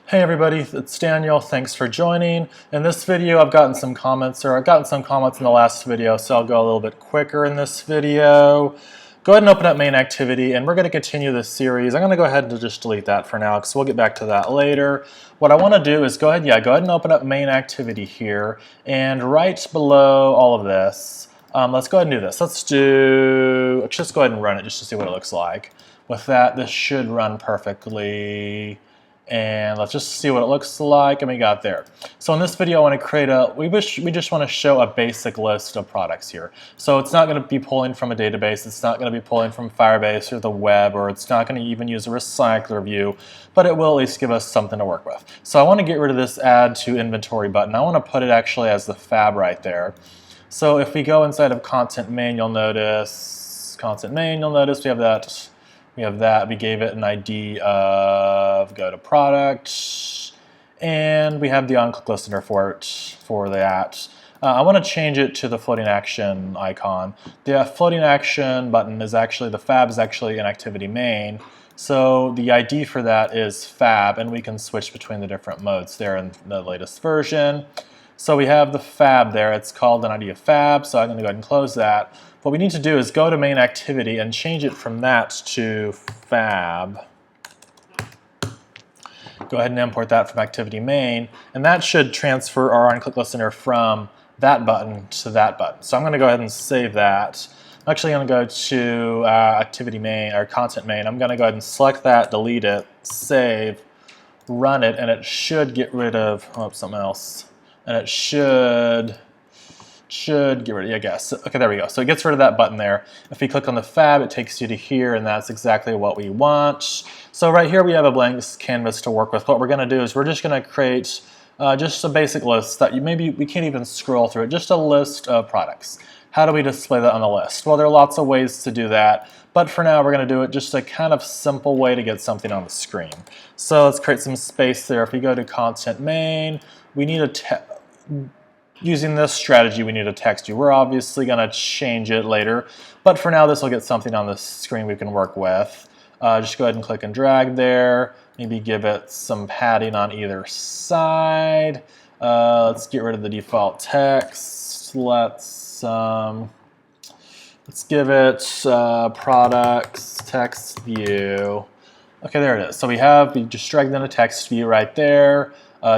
Hey everybody, it's Daniel. Thanks for joining. In this video I've gotten some comments in the last video, so I'll go a little bit quicker in this video. Go ahead and open up MainActivity, and we're going to continue this series. I'm going to go ahead and just delete that for now because we'll get back to that later. What I want to do is go ahead and open up MainActivity here, and right below all of this, let's go ahead and do this. Let's just go ahead and run it just to see what it looks like. With that, this should run perfectly. And let's just see what it looks like, and we got there. So in this video, I want to create we just want to show a basic list of products here. So it's not going to be pulling from a database, it's not going to be pulling from Firebase or the web, or it's not going to even use a recycler view, but it will at least give us something to work with. So I want to get rid of this add to inventory button. I want to put it actually as the fab right there. So if we go inside of content main, you'll notice we have that. We gave it an ID of go to product, and we have the on-click listener for that. I want to change it to the floating action icon. The floating action button is actually, the fab is actually in activity main. So the ID for that is fab, and we can switch between the different modes there in the latest version. So we have the fab there. It's called an ID of fab, so I'm going to go ahead and close that. What we need to do is go to MainActivity and change it from that to fab. Go ahead and import that from activity main, and that should transfer our on-click listener from that button to that button. So I'm going to go ahead and save that. I'm actually going to go to activity main or content main. I'm going to go ahead and select that, delete it, save, run it, and it should get rid of something else. And it should get rid of, I guess. Okay, there we go. So it gets rid of that button there. If we click on the fab, it takes you to here, and that's exactly what we want. So right here we have a blank canvas to work with. What we're going to do is we're just going to create just a basic list that maybe we can't even scroll through it, just a list of products. How do we display that on the list? Well, there are lots of ways to do that, but for now we're going to do it just a kind of simple way to get something on the screen. So let's create some space there. If we go to content main, we need using this strategy, we need a text view. We're obviously going to change it later, but for now this will get something on the screen we can work with. Just go ahead and click and drag there. Maybe give it some padding on either side. Let's get rid of the default text. Let's give it products text view. Okay, there it is. So we just dragged in a text view right there.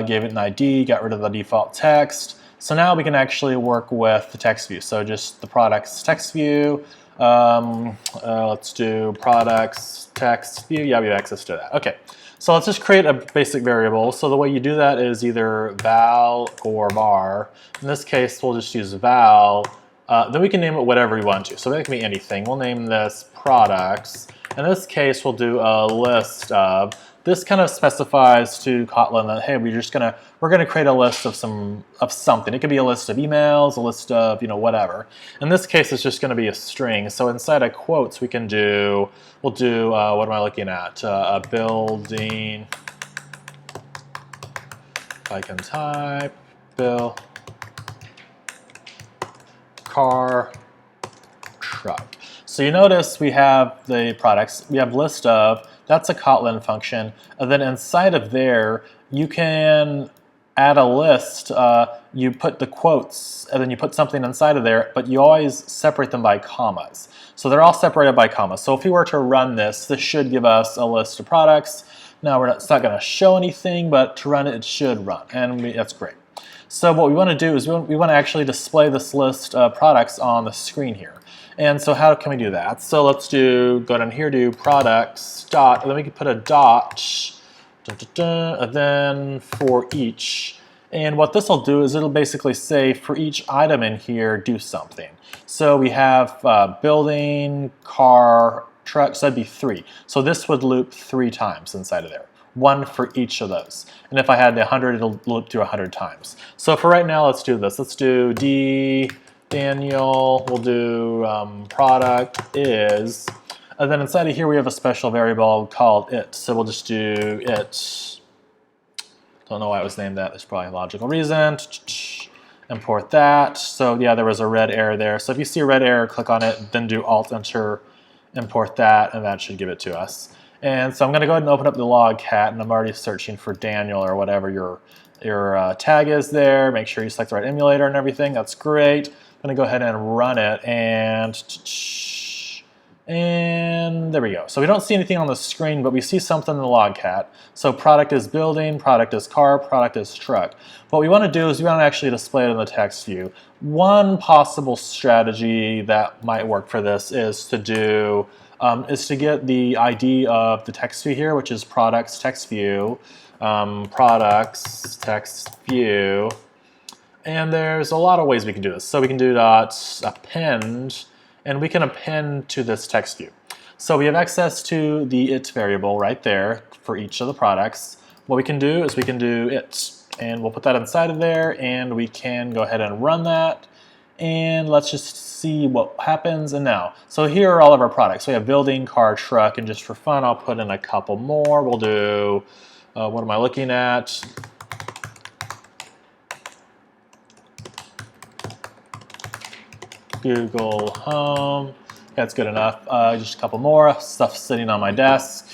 Gave it an ID, got rid of the default text. So now we can actually work with the text view. So just the products text view. Let's do products text view. Yeah, we have access to that. Okay, so let's just create a basic variable. So the way you do that is either val or var. In this case, we'll just use val. Then we can name it whatever we want to. So that can be anything. We'll name this products. In this case, we'll do a list of. This kind of specifies to Kotlin that, hey, we're gonna create a list of something. It could be a list of emails, a list of whatever. In this case, it's just gonna be a string. So inside of quotes, we'll do what am I looking at? A building. If I can type bill, car, truck. So you notice we have the products. We have list of. That's a Kotlin function. And then inside of there, you can add a list. You put the quotes, and then you put something inside of there, but you always separate them by commas. So they're all separated by commas. So if we were to run this should give us a list of products. Now it's not going to show anything, but to run it, it should run, and that's great. So what we want to do is we want to actually display this list of products on the screen here. And so how can we do that? So let's go down here to products dot, and then we can put a dot, and then for each. And what this will do is it'll basically say for each item in here, do something. So we have building, car, truck, so that'd be 3. So this would loop 3 times inside of there. 1 for each of those. And if I had 100, it'll loop through 100 times. So for right now, let's do this. Let's do Daniel, we'll do product is, and then inside of here we have a special variable called it. So we'll just do it. Don't know why it was named that. There's probably a logical reason. Import that. So yeah, there was a red error there. So if you see a red error, click on it, then do Alt Enter, import that, and that should give it to us. And so I'm going to go ahead and open up the Logcat, and I'm already searching for Daniel or whatever your tag is there. Make sure you select the right emulator and everything. That's great. I'm going to go ahead and run it, and there we go. So we don't see anything on the screen, but we see something in the Logcat. So product is building, product is car, product is truck. What we want to do is we want to actually display it in the text view. One possible strategy that might work for this is to get the ID of the text view here, which is products text view, products text view, and there's a lot of ways we can do this. So we can do append, and we can append to this text view. So we have access to the it variable right there for each of the products. What we can do is we can do it, and we'll put that inside of there, and we can go ahead and run that, and let's just see what happens. And now, so here are all of our products. We have building, car, truck, and just for fun, I'll put in a couple more. We'll do, what am I looking at? Google Home. That's good enough. Just a couple more. Stuff sitting on my desk.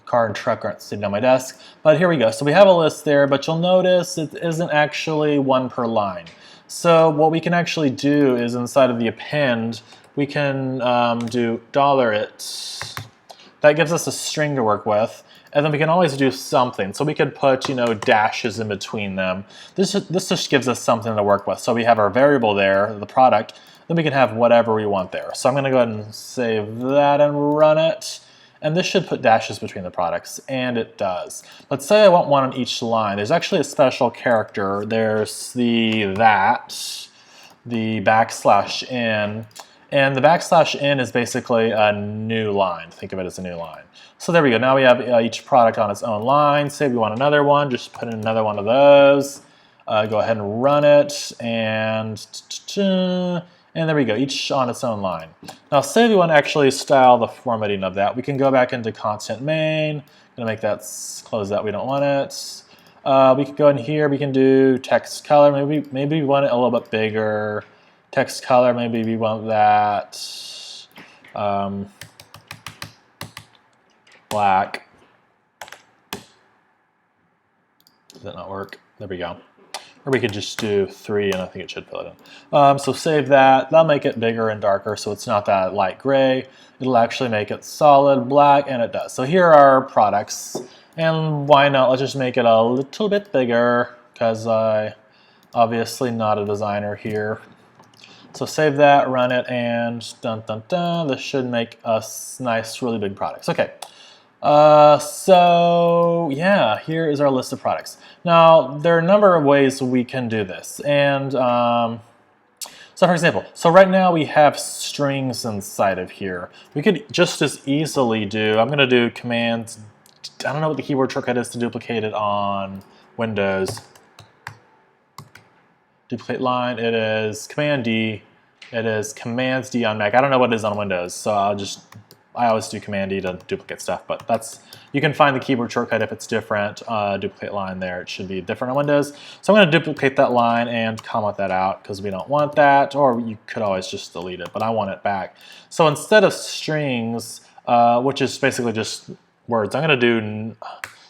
Car and truck aren't sitting on my desk. But here we go. So we have a list there, but you'll notice it isn't actually one per line. So what we can actually do is inside of the append, we can do $it. That gives us a string to work with. And then we can always do something. So we could put, dashes in between them. This just gives us something to work with. So we have our variable there, the product. Then we can have whatever we want there. So I'm going to go ahead and save that and run it. And this should put dashes between the products, and it does. Let's say I want one on each line. There's actually a special character. There's the \n, and the \n is basically a new line. Think of it as a new line. So there we go. Now we have each product on its own line. Say we want another one, just put in another one of those. Go ahead and run it, and there we go, each on its own line. Now say we want to actually style the formatting of that. We can go back into content main. Gonna make that, close that, we don't want it. We can go in here, we can do text color. Maybe we want it a little bit bigger. Text color, maybe we want that black. Does that not work? There we go. Or we could just do 3, and I think it should fill it in. So save that. That'll make it bigger and darker, so it's not that light gray. It'll actually make it solid black, and it does. So here are our products. And why not? Let's just make it a little bit bigger, because I'm obviously not a designer here. So save that, run it, and dun dun dun. This should make us nice, really big products. Okay. So yeah, here is our list of products. Now, there are a number of ways we can do this. And so for example, so right now we have strings inside of here. We could just as easily do, I'm going to do commands, I don't know what the keyboard shortcut is to duplicate it on Windows. Duplicate line, it is Command D. It is Command D on Mac. I don't know what it is on Windows, so I always do Command D to duplicate stuff, but you can find the keyboard shortcut if it's different. Duplicate line there, it should be different on Windows. So I'm going to duplicate that line and comment that out because we don't want that, or you could always just delete it, but I want it back. So instead of strings, which is basically just words, I'm going to do,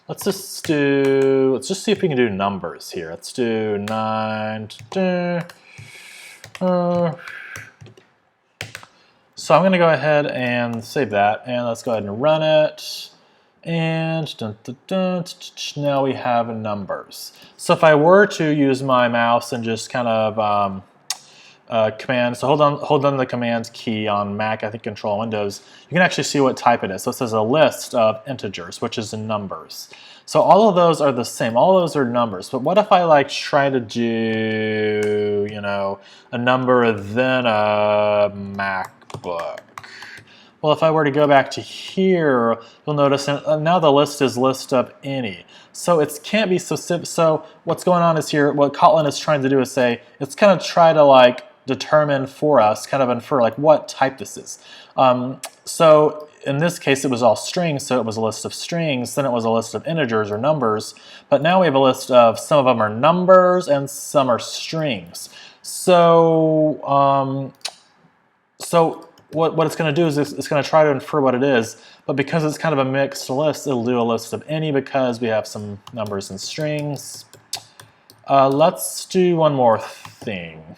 let's just see if we can do numbers here. Let's do 9, so I'm going to go ahead and save that, and let's go ahead and run it. And now we have numbers. So if I were to use my mouse and just kind of command, so hold on the command key on Mac, I think Control Windows, you can actually see what type it is. So it says a list of integers, which is numbers. So all of those are the same. All of those are numbers. But what if I try to do, a number then a MacBook? Well, if I were to go back to here, you'll notice now the list is list of any. So it can't be specific. So what's going on is here, what Kotlin is trying to do is say, it's kind of try to determine for us, kind of infer what type this is. So in this case, it was all strings, so it was a list of strings, then it was a list of integers or numbers, but now we have a list of, some of them are numbers and some are strings. So, what it's going to do is it's going to try to infer what it is, but because it's kind of a mixed list, it'll do a list of any because we have some numbers and strings. Let's do one more thing.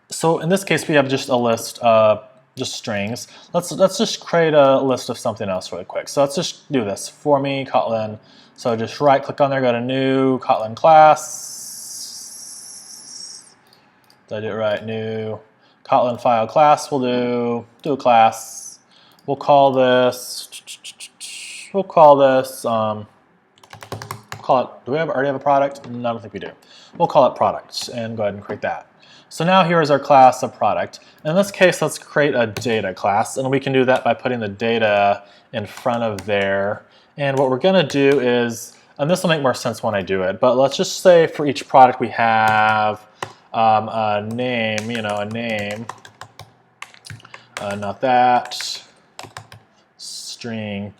So in this case, we have just a list of just strings. Let's just create a list of something else really quick. So let's just do this for me, Kotlin. So just right click on there, go to new Kotlin class. Did I do it right? New Kotlin file class. We'll do a class. We'll call this. Call it. Do we already have a product? No, I don't think we do. We'll call it product and go ahead and create that. So now here is our class of product. In this case, let's create a data class, and we can do that by putting the data in front of there. And what we're going to do is, and this will make more sense when I do it, but let's just say for each product we have a name, a name, not that, string.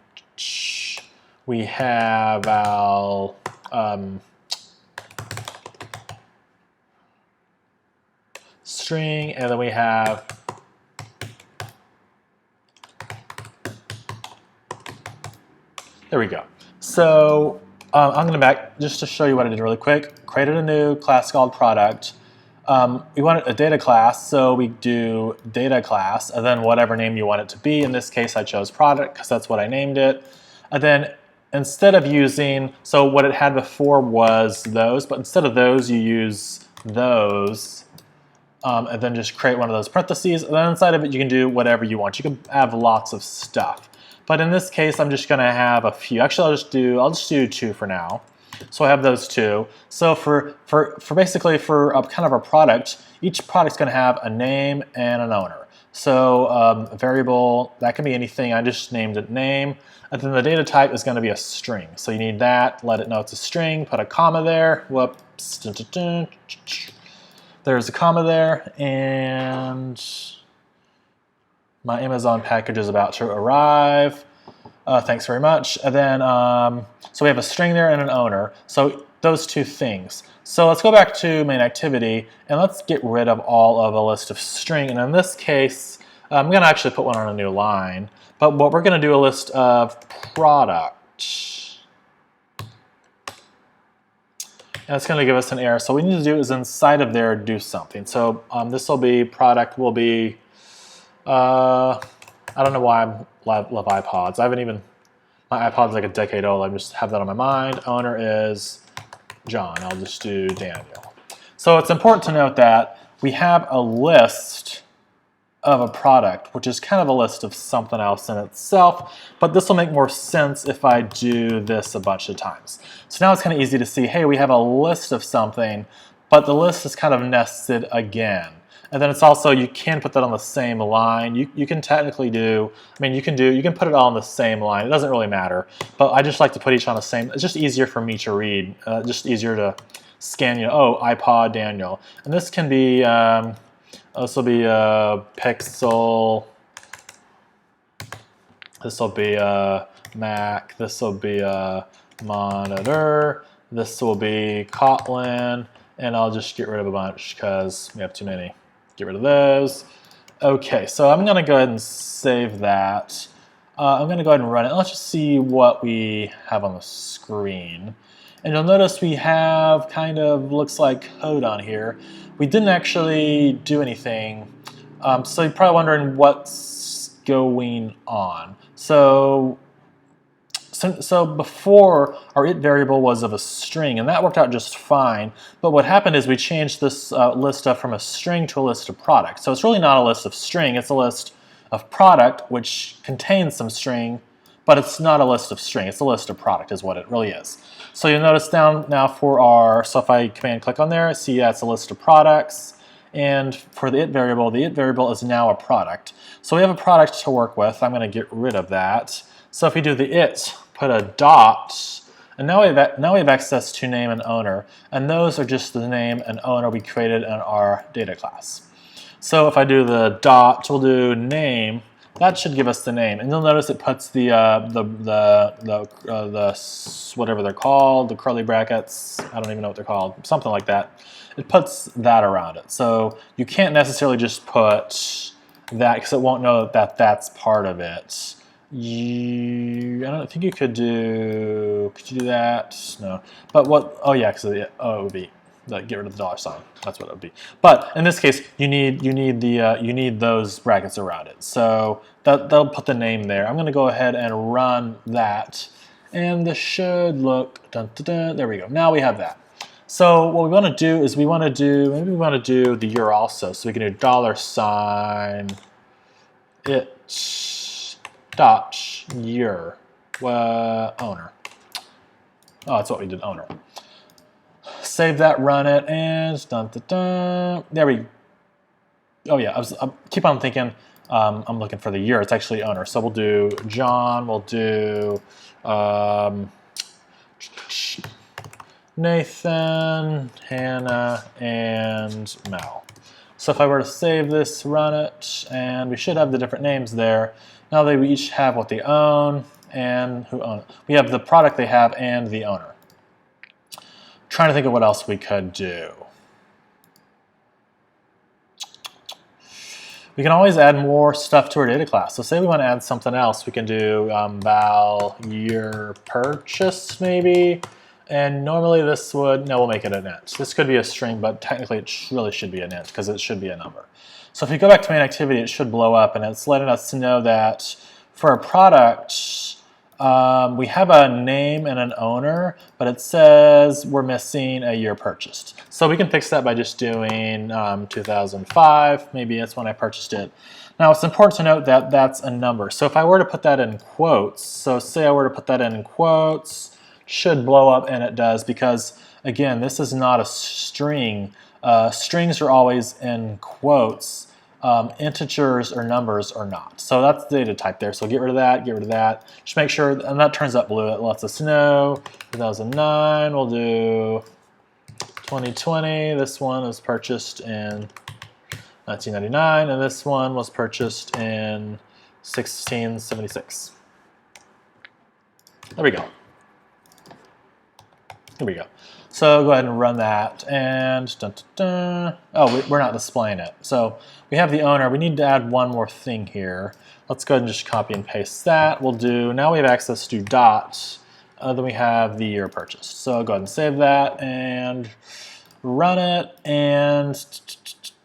We have our string, and then we have there we go. So I'm going to back just to show you what I did really quick. Created a new class called product. We wanted a data class, so we do data class, and then whatever name you want it to be. In this case, I chose product because that's what I named it. And then instead of using, so what it had before was those, but instead of those, you use those, and then just create one of those parentheses. And then inside of it, you can do whatever you want. You can have lots of stuff. But in this case, I'm just going to have a few. Actually, I'll just do 2 for now. So I have those 2. So for basically for kind of a product, each product's going to have a name and an owner. So a variable, that can be anything. I just named it name. And then the data type is going to be a string. So you need that. Let it know it's a string. Put a comma there. Whoops. There's a comma there. And my Amazon package is about to arrive. Thanks very much. And then, so we have a string there and an owner. So those 2 things. So let's go back to MainActivity and let's get rid of all of a list of string. And in this case, I'm going to actually put one on a new line. But what we're going to do a list of product. And it's going to give us an error. So what we need to do is inside of there do something. So this will be product will be. I don't know why I love iPods. I haven't even, my iPod's like a decade old. I just have that on my mind. Owner is John. I'll just do Daniel. So it's important to note that we have a list of a product, which is kind of a list of something else in itself, but this will make more sense if I do this a bunch of times. So now it's kind of easy to see, hey, we have a list of something, but the list is kind of nested again. And then it's also, you can put that on the same line. You can technically do, you can put it all on the same line. It doesn't really matter. But I just like to put each on the same, it's just easier for me to read. Just easier to scan, oh, iPod Daniel. And this can be, this will be a Pixel. This will be a Mac. This will be a monitor. This will be Kotlin. And I'll just get rid of a bunch because we have too many. Get rid of those. Okay, so I'm going to go ahead and save that. I'm going to go ahead and run it. Let's just see what we have on the screen. And you'll notice we have kind of, looks like code on here. We didn't actually do anything. So you're probably wondering what's going on. So before, our it variable was of a string, and that worked out just fine. But what happened is we changed this list of from a string to a list of product. So it's really not a list of string, it's a list of product, which contains some string, but it's not a list of string, it's a list of product is what it really is. So you'll notice down now for our, so if I command click on there, see it's a list of products. And for the it variable is now a product. So we have a product to work with. I'm going to get rid of that. So if we do the it, put a dot, and now we have access to name and owner, and those are just the name and owner we created in our data class. So if I do the dot, we'll do name. That should give us the name, and you'll notice it puts the whatever they're called, the curly brackets. I don't even know what they're called, something like that. It puts that around it. So you can't necessarily just put that because it won't know that that's part of it. I don't think you could do that? No. But what, oh yeah, because it would be, like, get rid of the $sign. That's what it would be. But in this case, you need those brackets around it. So that'll put the name there. I'm going to go ahead and run that. And this should look, there we go. Now we have that. So what we want to do is maybe we want to do the year also. So we can do $it.year owner. Oh, that's what we did, owner. Save that, run it, and there we go. Oh yeah, I keep on thinking I'm looking for the year. It's actually owner. So we'll do John, we'll do Nathan, Hannah, and Mel. So if I were to save this, run it, and we should have the different names there. Now they each have what they own and who own it. We have the product they have and the owner. Trying to think of what else we could do. We can always add more stuff to our data class. So say we want to add something else. We can do val year purchase maybe. And normally this would, no, we'll make it an int. This could be a string, but technically it really should be an int because it should be a number. So if you go back to MainActivity, it should blow up, and it's letting us know that for a product, we have a name and an owner, but it says we're missing a year purchased. So we can fix that by just doing 2005. Maybe that's when I purchased it. Now it's important to note that that's a number. So if I were to put that in quotes, so say I were to put that in quotes, should blow up, and it does, because again, this is not a string. Strings are always in quotes. Integers or numbers are not. So that's the data type there. So get rid of that, get rid of that. Just make sure, and that turns up blue. It lets us know. 2009, we'll do 2020. This one was purchased in 1999, and this one was purchased in 1676. There we go. Here we go. So go ahead and run that, and oh, we're not displaying it. So we have the owner. We need to add one more thing here. Let's go ahead and just copy and paste that. We'll do, now we have access to dots, then we have the year purchased. So I'll go ahead and save that and run it, and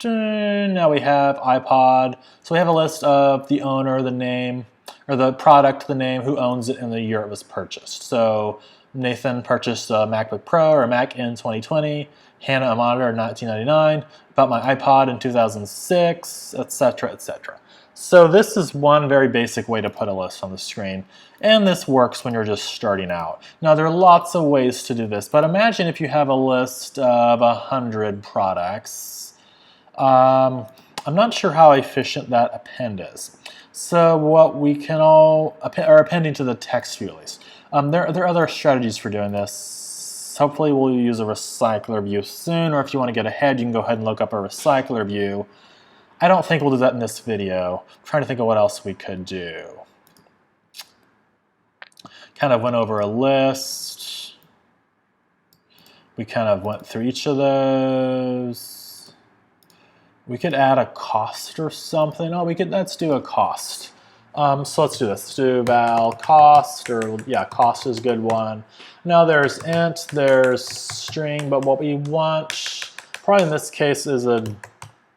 now we have iPod. So we have a list of the owner, the name, or the product, the name, who owns it, and the year it was purchased. So Nathan purchased a MacBook Pro or a Mac in 2020, Hannah a monitor in 1999, bought my iPod in 2006, etc., etc. So this is one very basic way to put a list on the screen, and this works when you're just starting out. Now there are lots of ways to do this, but imagine if you have a list of 100 products. I'm not sure how efficient that append is. So what we can all, or appending to the text view at least. There are other strategies for doing this. Hopefully we'll use a recycler view soon, or if you want to get ahead, you can go ahead and look up a recycler view. I don't think we'll do that in this video. I'm trying to think of what else we could do. Kind of went over a list. We kind of went through each of those. We could add a cost or something. Oh, let's do a cost. So let's do this. Let's do val cost, or yeah, cost is a good one. Now there's int, there's string, but what we want, probably in this case, is a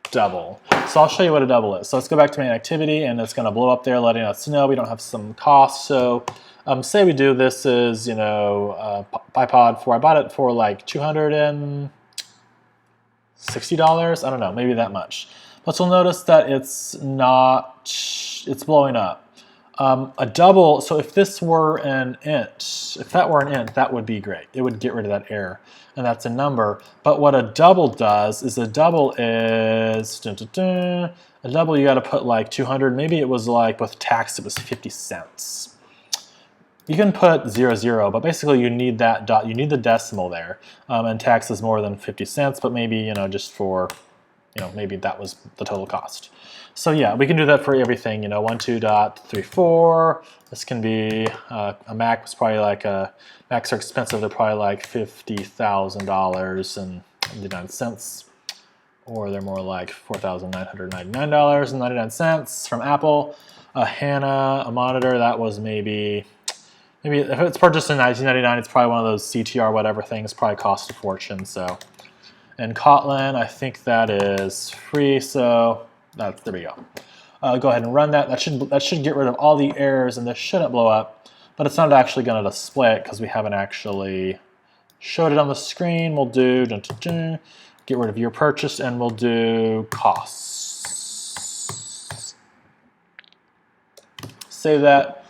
double. So I'll show you what a double is. So let's go back to MainActivity, and it's going to blow up there, letting us know we don't have some cost. So say we do this is, you know, iPod 4. I bought it for like $260. I don't know, maybe that much. But you'll notice that it's blowing up. A double, so if this were an int, that would be great. It would get rid of that error, and that's a number. But what a double does is a double you got to put like 200. Maybe it was like with tax it was 50 cents. You can put 00, but basically you need that dot. You need the decimal there, and tax is more than 50 cents. But maybe, you know, just for, you know, maybe that was the total cost. So yeah, we can do that for everything, you know, 12.34. This can be, a Mac was probably like, Macs are expensive, they're probably like $50,000 and 99 cents. or they're more like $4,999.99 from Apple. A HANA, a monitor, that was maybe if it's purchased in 1999, it's probably one of those CTR whatever things, probably cost a fortune. So, and Kotlin, I think that is free. So there we go. Go ahead and run that. That should get rid of all the errors, and this shouldn't blow up. But it's not actually going to display it because we haven't actually showed it on the screen. We'll do get rid of your purchase, and we'll do costs. Save that,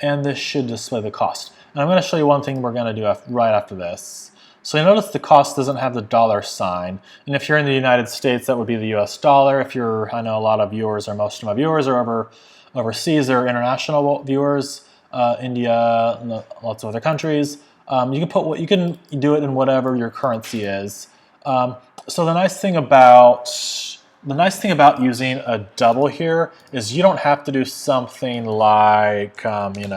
and this should display the cost. And I'm going to show you one thing we're going to do right after this. So you notice the cost doesn't have the $sign, and if you're in the United States, that would be the US dollar. If you're, I know a lot of viewers, or most of my viewers, are overseas or international viewers, India, lots of other countries. You can do it in whatever your currency is. So the nice thing about using a double here is you don't have to do something like you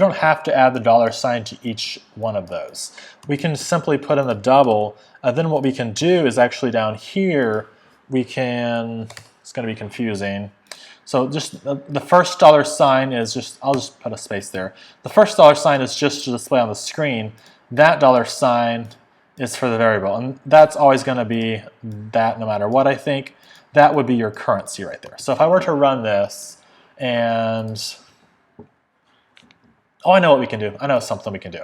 don't have to add the $sign to each one of those. We can simply put in the double, and then what we can do is actually down here it's going to be confusing. So just the first $sign is just, I'll just put a space there. The first $sign is just to display on the screen. That $sign is for the variable, and that's always going to be that no matter what. I think that would be your currency right there. So if I were to run this, and I know what we can do. I know something we can do.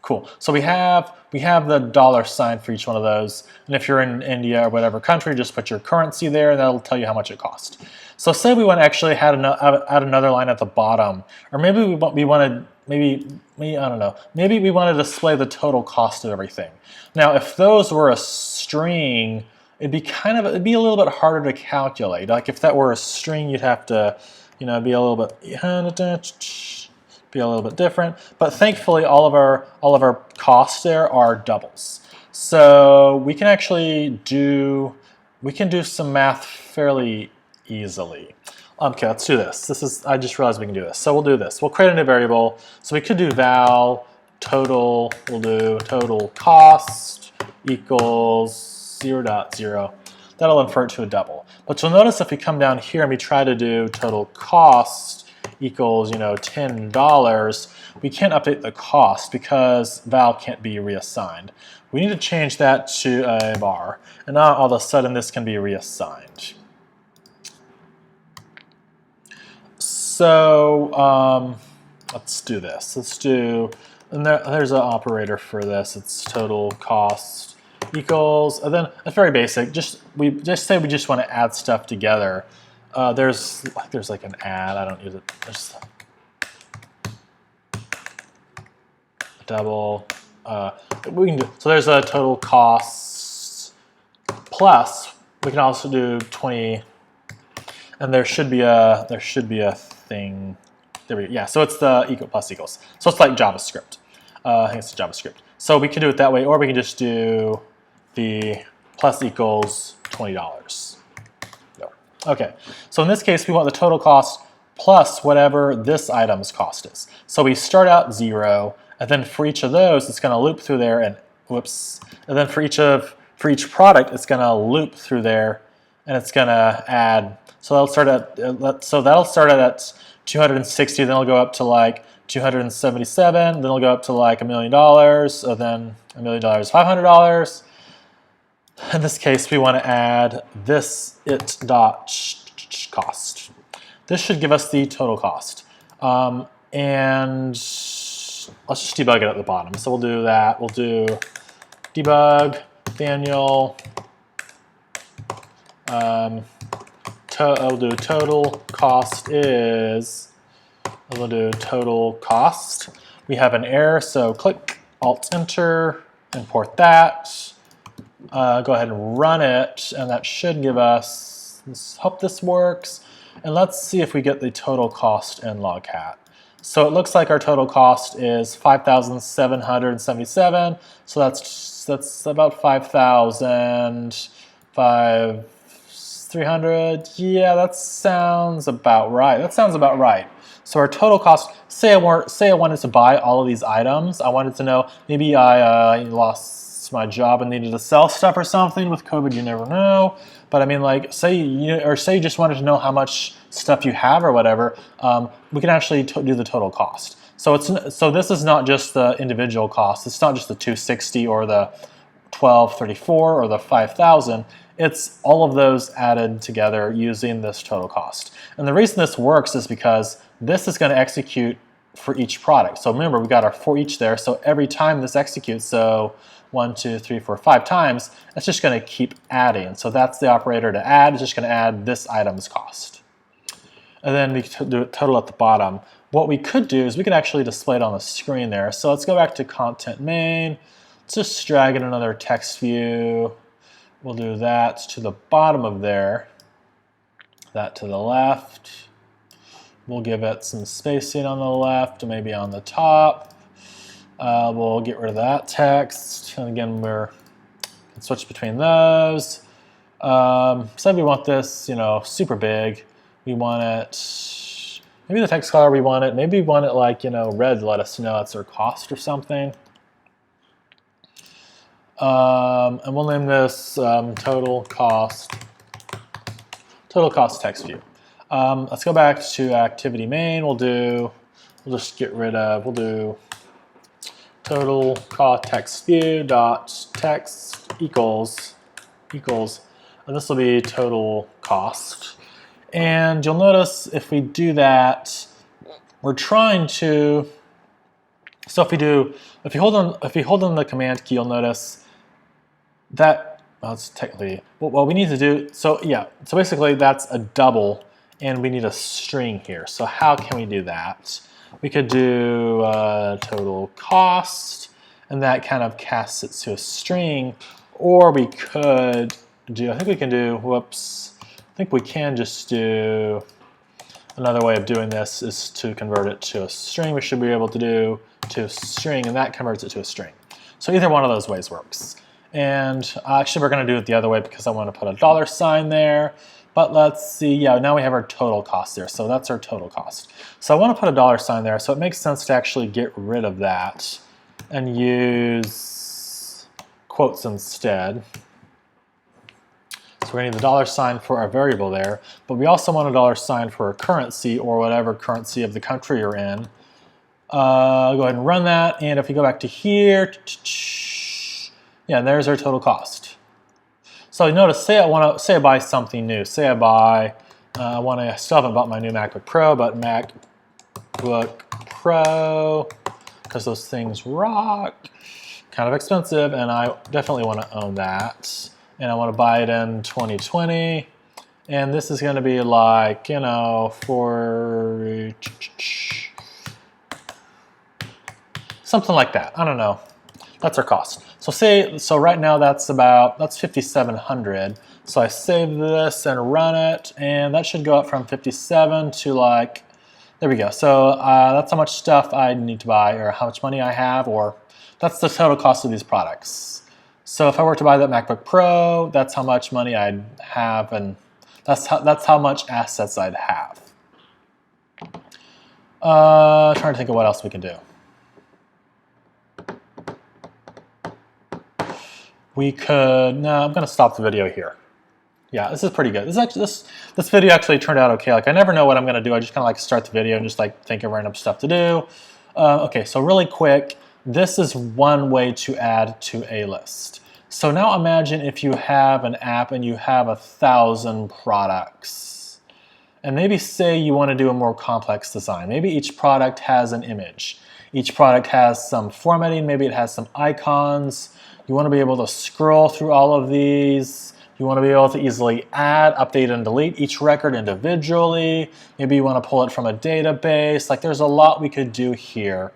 Cool. So we have the $sign for each one of those, and if you're in India or whatever country, just put your currency there, and that'll tell you how much it cost. So say we want to actually add another line at the bottom, or maybe we want to maybe we want to display the total cost of everything. Now, if those were a string, it'd be a little bit harder to calculate. Like if that were a string, you'd have to, be a little bit different. But thankfully, all of our costs there are doubles. So we can actually do some math fairly easily. Okay, let's do this. I just realized we can do this. So we'll do this. We'll create a new variable. So we could do val total. We'll do total cost equals 0.0. That'll infer it to a double. But you'll notice if we come down here and we try to do total cost equals $10, we can't update the cost because val can't be reassigned. We need to change that to a var, and now all of a sudden this can be reassigned. So let's do this. And there's an operator for this. It's total cost equals, and then it's very basic. We just say we just want to add stuff together. There's like an add. I don't use it. There's double. We can do so. There's a total cost plus. We can also do 20, and there should be a thing. There we go. Yeah. So it's the equal plus equals. So it's like JavaScript. I think it's JavaScript. So we can do it that way, or we can just do the plus equals $20. Okay, so in this case, we want the total cost plus whatever this item's cost is. So we start out 0, and then for each of those, it's going to loop through there, and then for each product, it's going to loop through there, and it's going to add. So that'll start at 260, then it'll go up to like 277, then it'll go up to like $1 million, so then $1 million is $500. In this case, we want to add this it.cost. This should give us the total cost. And let's just debug it at the bottom. So we'll do that. We'll do debug Daniel. We'll do total cost is. We'll do total cost. We have an error, so click Alt-Enter, import that. Go ahead and run it, and that should give us, let's hope this works, and let's see if we get the total cost in Logcat. So it looks like our total cost is $5,777, so that's about 5,300. Yeah, that sounds about right. So our total cost, say I wanted to buy all of these items, I wanted to know, maybe I lost it's my job and needed to sell stuff or something. With COVID, you never know. But I mean, like, say you just wanted to know how much stuff you have or whatever, we can actually do the total cost. So this is not just the individual cost. It's not just the 260 or the 1234 or the 5,000. It's all of those added together using this total cost. And the reason this works is because this is going to execute for each product. So remember, we got our forEach there. So every time this executes, so 1, 2, 3, 4, 5 times, it's just going to keep adding. So that's the operator to add. It's just going to add this item's cost. And then we do total at the bottom. What we could do is we could actually display it on the screen there. So let's go back to content main. Let's just drag in another text view. We'll do that to the bottom of there, that to the left. We'll give it some spacing on the left, maybe on the top. We'll get rid of that text. And again, we can switch between those. Say we want this, super big. We want it, maybe the text color we want it, maybe we want it like, red to let us know that's our cost or something. And we'll name this total cost text view. Let's go back to activity main. We'll do total cost text view dot text equals, and this will be total cost. And you'll notice if we do that, we're trying to. So if you hold on the command key, you'll notice that it's technically what we need to do. So yeah, so basically that's a double. And we need a string here. So how can we do that? We could do total cost, and that kind of casts it to a string. Or we could do, I think we can just do, another way of doing this is to convert it to a string. We should be able to do to a string, and that converts it to a string. So either one of those ways works. And actually we're going to do it the other way because I want to put a $sign there. But let's see, yeah, now we have our total cost there. So that's our total cost. So I want to put a $sign there. So it makes sense to actually get rid of that and use quotes instead. So we're going to need the $sign for our variable there. But we also want a $sign for a currency or whatever currency of the country you're in. I'll go ahead and run that. And if we go back to here, yeah, there's our total cost. So notice, say I buy something new. Say I buy, I still haven't bought my new MacBook Pro, but MacBook Pro, because those things rock, kind of expensive, and I definitely want to own that. And I want to buy it in 2020. And this is going to be like, for something like that. I don't know. That's our cost. So right now that's 5,700. So I save this and run it, and that should go up from 57 to like, there we go. So that's how much stuff I need to buy, or how much money I have, or that's the total cost of these products. So if I were to buy that MacBook Pro, that's how much money I'd have, and that's how much assets I'd have. Trying to think of what else we can do. We could, no, I'm going to stop the video here. Yeah, this is pretty good. This video actually turned out okay. Like, I never know what I'm going to do. I just kind of like start the video and just like think of random stuff to do. Okay, so really quick, this is one way to add to a list. So now imagine if you have an app and you have 1,000 products. And maybe say you want to do a more complex design. Maybe each product has an image. Each product has some formatting. Maybe it has some icons. You want to be able to scroll through all of these. You want to be able to easily add, update, and delete each record individually. Maybe you want to pull it from a database. Like, there's a lot we could do here.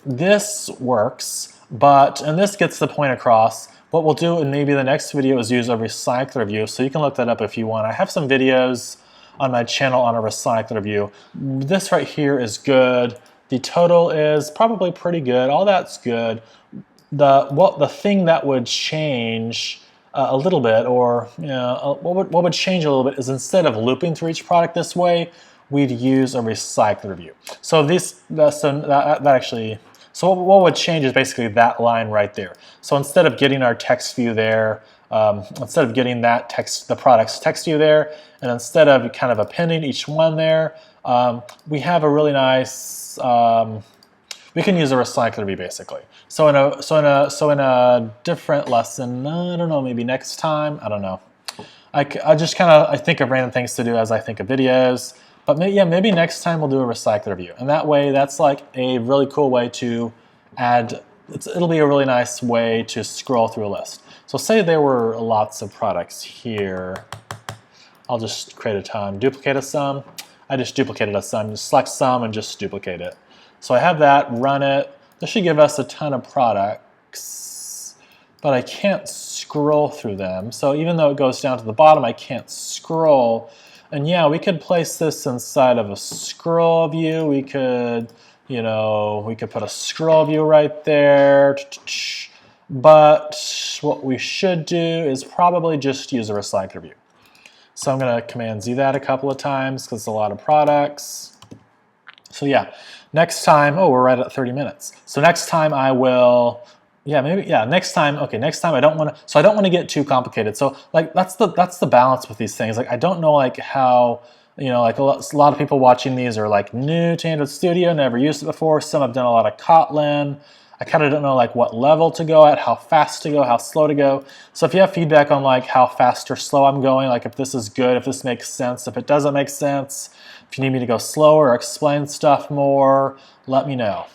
This works, and this gets the point across. What we'll do in maybe the next video is use a recycler view. So you can look that up if you want. I have some videos on my channel on a recycler view. This right here is good. The total is probably pretty good. All that's good. The thing that would change a little bit, or what would change a little bit, is instead of looping through each product this way, we'd use a recycler view. So So what would change is basically that line right there. So instead of getting our text view there, instead of getting that the product's text view there, and instead of kind of appending each one there, we have a really nice, we can use a recycler view basically. So in a different lesson, I don't know, maybe next time, I don't know. I just kind of think of random things to do as I think of videos. But maybe next time we'll do a recycler view. And that way, that's like a really cool way to add, it'll be a really nice way to scroll through a list. So say there were lots of products here. I'll just create a ton, duplicate a sum. I just duplicated a sum, just select sum and just duplicate it. So I have that, run it. This should give us a ton of products, but I can't scroll through them. So even though it goes down to the bottom, I can't scroll. And yeah, we could place this inside of a scroll view. We could, we could put a scroll view right there. But what we should do is probably just use a recycler view. So I'm going to Command Z that a couple of times because it's a lot of products. So yeah, next time, oh, we're right at 30 minutes. So next time I will, next time I don't want to get too complicated. So like that's the balance with these things. Like I don't know like how, like a lot of people watching these are like new to Android Studio, never used it before. Some have done a lot of Kotlin. I kind of don't know like what level to go at, how fast to go, how slow to go. So if you have feedback on like how fast or slow I'm going, like if this is good, if this makes sense, if it doesn't make sense, if you need me to go slower or explain stuff more, let me know.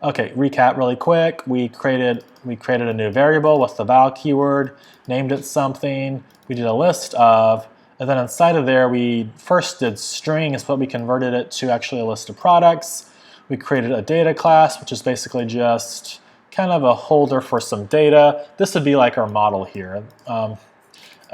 Okay, recap really quick. We created a new variable with the val keyword, named it something. We did a list of, and then inside of there we first did strings, but we converted it to actually a list of products. We created a data class, which is basically just kind of a holder for some data. This would be like our model here. A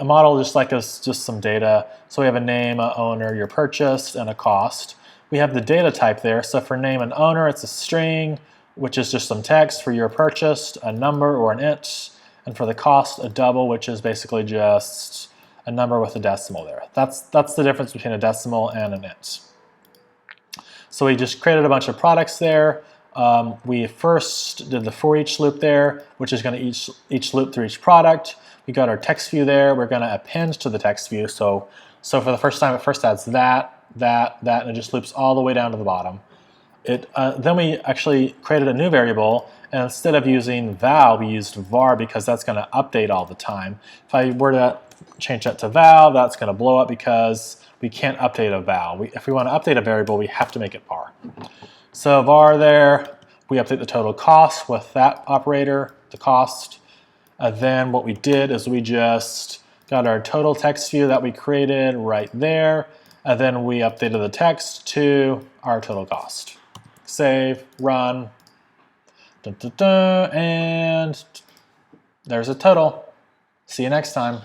model just like us, just some data. So we have a name, a owner, your purchased, and a cost. We have the data type there. So for name and owner, it's a string, which is just some text. For your purchased, a number or an int. And for the cost, a double, which is basically just a number with a decimal there. That's the difference between a decimal and an int. So we just created a bunch of products there. We first did the forEach loop there, which is going to each loop through each product. We got our text view there. We're going to append to the text view. So for the first time, it first adds that, and it just loops all the way down to the bottom. Then we actually created a new variable, and instead of using val, we used var because that's going to update all the time. If I were to change that to val, that's going to blow up because we can't update a val. If we want to update a variable, we have to make it var. So var there, we update the total cost with that operator, the cost. Then what we did is we just got our total text view that we created right there, and then we updated the text to our total cost. Save, run, and there's a total. See you next time.